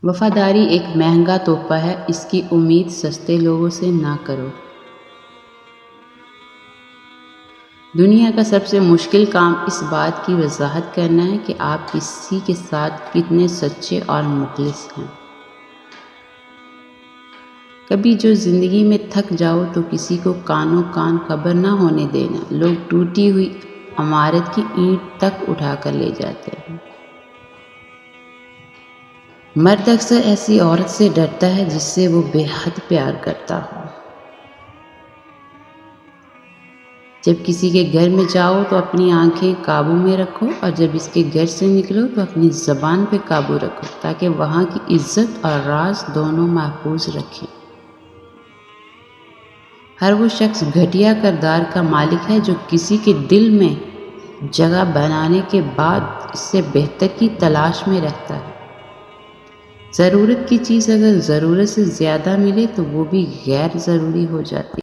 وفاداری ایک مہنگا تحفہ ہے، اس کی امید سستے لوگوں سے نہ کرو۔ دنیا کا سب سے مشکل کام اس بات کی وضاحت کرنا ہے کہ آپ کسی کے ساتھ کتنے سچے اور مخلص ہیں۔ کبھی جو زندگی میں تھک جاؤ تو کسی کو کانوں کان خبر نہ ہونے دینا، لوگ ٹوٹی ہوئی عمارت کی اینٹ تک اٹھا کر لے جاتے ہیں۔ مرد اکثر ایسی عورت سے ڈرتا ہے جس سے وہ بے حد پیار کرتا ہو۔ جب کسی کے گھر میں جاؤ تو اپنی آنکھیں قابو میں رکھو، اور جب اس کے گھر سے نکلو تو اپنی زبان پہ قابو رکھو تاکہ وہاں کی عزت اور راز دونوں محفوظ رکھیں۔ ہر وہ شخص گھٹیا کردار کا مالک ہے جو کسی کے دل میں جگہ بنانے کے بعد اس سے بہتر کی تلاش میں رہتا ہے۔ ضرورت کی چیز اگر ضرورت سے زیادہ ملے تو وہ بھی غیر ضروری ہو جاتی ہے۔